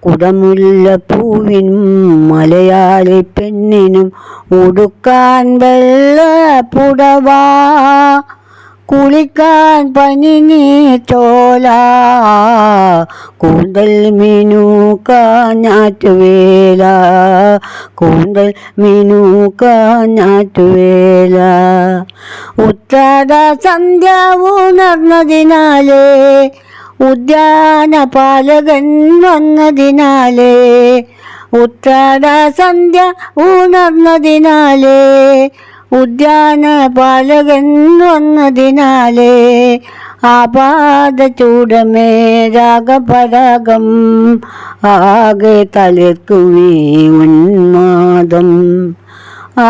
കുടമുല്ലപ്പൂവിനും മലയാളി പെണ്ണിനും ഉടുക്കാൻ വെള്ളപ്പുടവ, കുളിക്കാൻ പനിനീർച്ചോല, കൂന്തൽ മിനുക്കാൻ ഞാറ്റുവേല, കൂന്തൽ മിനുക്കാൻ ഞാറ്റുവേല. ഉത്തര സന്ധ്യ ഉണർന്നതിനാലേ, ഉദ്യാന പാലകൻ വന്നതിനാലേ, ഉത്തര സന്ധ്യ ഉണർന്നതിനാലേ, ഉദ്യാന പാലകൻ വന്നതിനാലേ, ആപാദ ചൂടമേ രാഗപരാഗം, ആകെ തളിർക്കുമീ ഉന്മാദം.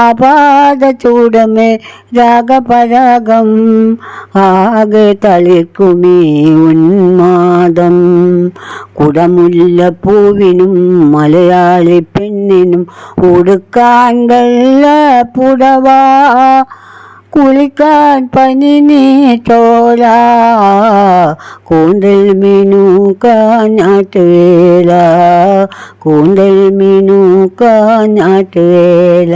ആപാദ ചൂടമേ രാഗപരാഗം, ആകെ തളിർക്കുമീ ഉന്മാദം. കുടമുല്ലപ്പൂവിനും മലയാളി പെണ്ണിനും ഉടുക്കാൻ വെള്ളപ്പുടവ, കുളിക്കാൻ പനിനീർച്ചോല, കൂന്തൽ മിനുക്കാൻ ഞാറ്റുവേല, കൂന്തൽ മിനുക്കാൻ ഞാറ്റുവേല.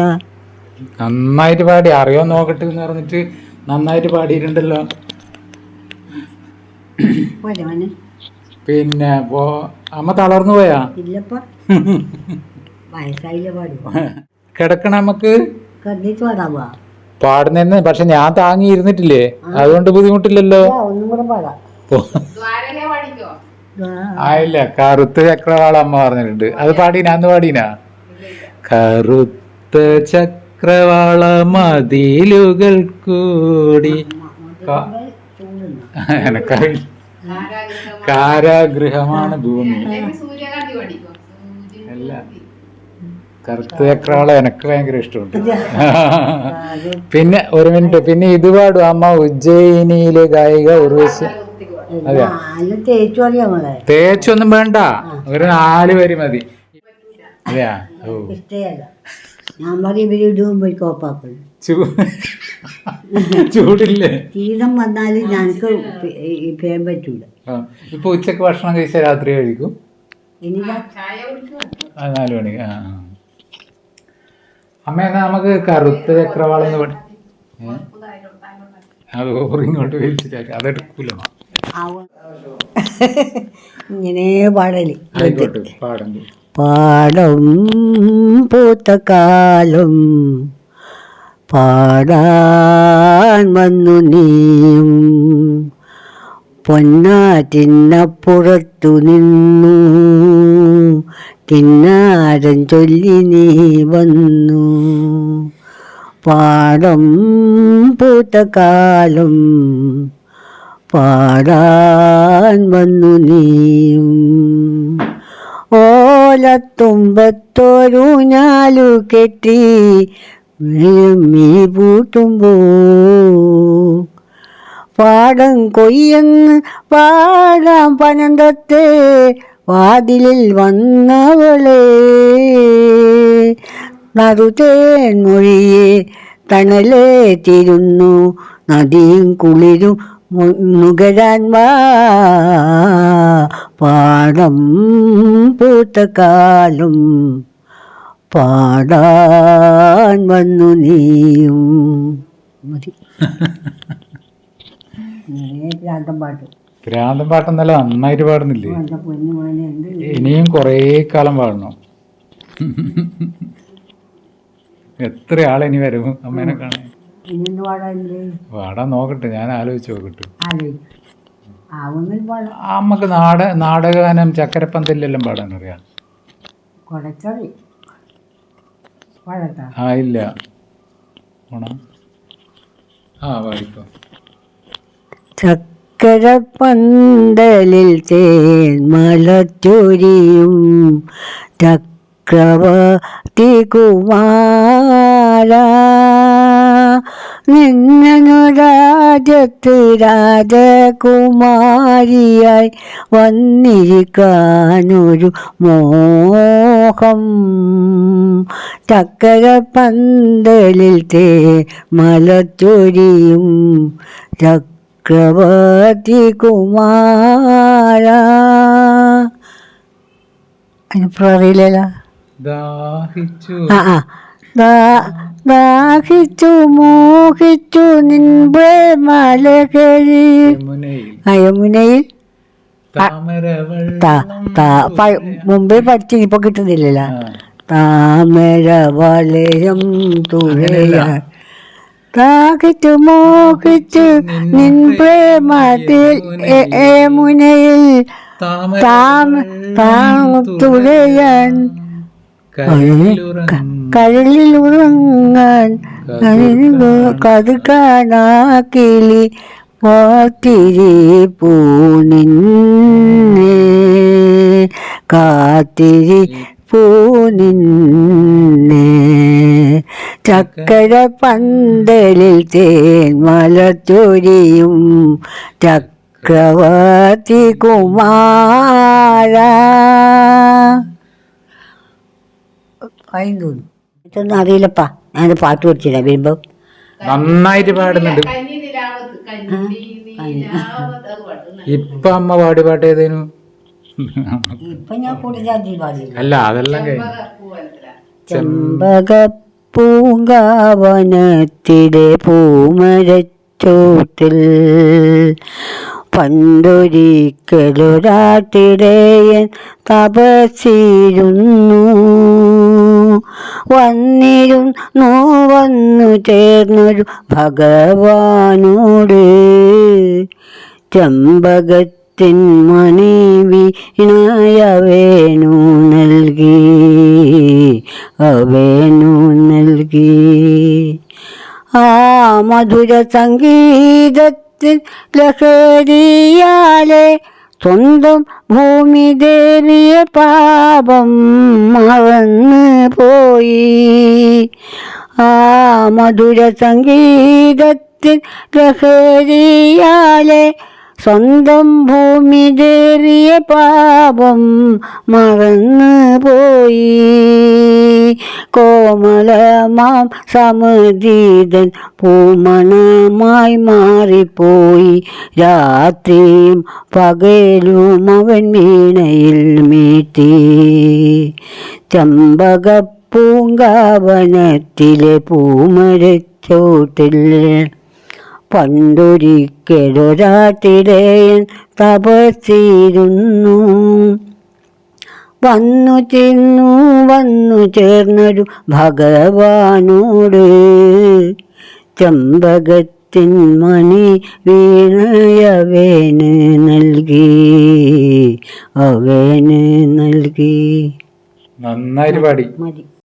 നന്നായിട്ട് പാടി, അറിയോ നോക്കട്ടെ എന്ന് പറഞ്ഞിട്ട് നന്നായിട്ട് പാടിയിട്ടുണ്ടല്ലോ. പിന്നെ അമ്മ തളർന്നു പോയാ? കിടക്കണ നമുക്ക് പാടുന്ന, പക്ഷെ ഞാൻ താങ്ങി ഇരുന്നിട്ടില്ലേ, അതുകൊണ്ട് ബുദ്ധിമുട്ടില്ലല്ലോ. ആയില്ല, കറുത്ത ചക്രവാള അമ്മ പറഞ്ഞിട്ടുണ്ട്, അത് പാടീന, അന്ന് പാടീനാ? കറുത്ത ചക്രവാള മതിലുകൾ കൂടി എനക്കറിയില്ല, കാരാഗൃഹമാണ് ഭൂമി. അല്ല, കറുത്ത ചക്രവാള എനക്ക് ഭയങ്കര ഇഷ്ടമുണ്ട്. പിന്നെ ഒരു മിനിറ്റ്, പിന്നെ ഇത് പാടും അമ്മ, ഉജ്ജയിനിയിലെ ഗായിക ഉർവശി. അതെ, തേച്ചൊന്നും വേണ്ട, ഒരു 4 വരി മതി. അതെയാ? ചൂടില്ലേ? തീരം വന്നാല് ഞങ്ങക്ക് ചെയ്യാൻ പറ്റൂല. ഇപ്പൊ ഉച്ചക്ക് ഭക്ഷണം കഴിച്ചാൽ രാത്രി കഴിക്കും? 4 മണിക്ക്. അമ്മ, എന്നാ നമുക്ക് കറുത്ത ചക്രവാളെന്ന് പാടി. അത് ഇങ്ങോട്ട് വലിച്ചിട്ട് അതെടുക്കൂല. ഇങ്ങനെ പാടല്. ആയിക്കോട്ടെ, പാടം. പാടം പൂത്ത കാലം പാടാൻ വന്നു നീയും, പൊന്നാറ്റിന്നപ്പുറത്തു നിന്നു കിന്നാരം ചൊല്ലി നീ വന്നു. പാടം പൂത്ത കാലം പാടാൻ വന്നു നീയും, ഓലത്തുമ്പത്തൊരു ഞാലു കെട്ടി മീ പൂട്ടുമ്പോ, പാടം കൊയ്യെന്ന് പാടാം പനന്തത്തെ വാതിലിൽ വന്നവളെ, നറുതേൻ മൊഴിയെ തണലേ തിരുന്നു നദിയും കുളിരും നുകരാൻ വാ. പാടം പൂത്ത കാലം പാടാൻ വന്നു നീയും. മതി. ഭ്രാന്തം പാട്ടെന്നല്ല, നന്നായിട്ട് പാടുന്നില്ലേ? ഇനിയും കൊറേ കാലം പാടണം. എത്ര ആളിനി വരും അമ്മേനെ കാണാൻ? പാടാൻ നോക്കട്ടെ, ഞാൻ ആലോചിച്ച് നോക്കട്ടെ. അമ്മക്ക് നാടകഗാനം ചക്കരപ്പന്തലെല്ലാം പാടാൻ അറിയാം? ഇല്ല, പാടിക്കോ. ചക്കരപ്പന്തലിൽ തേന്മലച്ചൊരിയും ചക്രവർത്തി കുമാര, നിന്നു രാജ്യത്ത് രാജകുമാരിയായി വന്നിരിക്കാനൊരു മോഹം. ചക്കരപ്പന്തലിൽ തേന്മലച്ചൊരിയും ചക്രവർത്തി കുമാര. അതിനിപ്പോ അറിയില്ലല്ലോ. ദാഹിച്ചു ദാഹിച്ചു മോഹിച്ചു നിൻപേ മലകഴി യമുനയിൽ മുമ്പേ പഠിച്ചു ഇപ്പൊ കിട്ടുന്നില്ലല്ലോ. താമര വലയം തുഴയാ ദാഹിച്ചു മോഹിച്ചു നിൻ പ്രേമത്തിൽ യമുനയിൽ തുഴയാൻ കടലിൽ ഉറങ്ങാൻ കത് കാണാക്കിളി കാത്തിരിപ്പൂ നിന്നെ കാത്തിരിപ്പൂ നിന്നെ ചക്കര പന്തലിൽ തേൻ മലച്ചൊരിയും ചക്രവർത്തി കുമാര. ഇതൊന്നും അറിയില്ലപ്പാ. ഞാൻ പാട്ട് പഠിച്ചില്ല വരുമ്പോ. നന്നായിട്ട് പാടുന്നുണ്ട്. ഇപ്പൊ അമ്മ പാടി പാട്ട് ഏതേനു? ഇപ്പൊ ഞാൻ കൂടുതൽ പാടില്ല. അല്ല അതെല്ലാം ചെമ്പക പൂങ്കാവനത്തിലെ പൂമരച്ചോട്ടിൽ പണ്ടൊരിക്കലൊരാട്ടിടയൻ തപസ്സിരുന്നു. വന്നു ചേർന്നൊരു ഭഗവാനോട് ചെമ്പകത്തിൻ മണി വീണയവേണു നൽകി ആ മധുര സംഗീതത്തിൽ ലഹരിയാലെ സ്വന്തം ഭൂമി ദേവിയ പാപം മറന്നു പോയി. ആ മധുര സംഗീതത്തിൽ ലഹരിയാലെ സ്വന്തം ഭൂമി ദേവിയ പാപം മറന്നു പോയി. കോമളമാം സമതീതൻ പൂമണമായി മാറിപ്പോയി. രാത്രിയും പകലും അവൻ വീണയിൽ മീട്ടി. ചമ്പക പൂങ്കാവനത്തിലെ പൂമരച്ചോട്ടിൽ പണ്ടൊരിക്കലൊരാട്ടിടയൻ തപസ്സിരുന്നു. വന്നു ചേർന്നൊരു ഭഗവാനോട് ചെമ്പകത്തിൻ മണി വീണയവേന് നൽകി. നന്നായിട്ട് പാടി. മതി.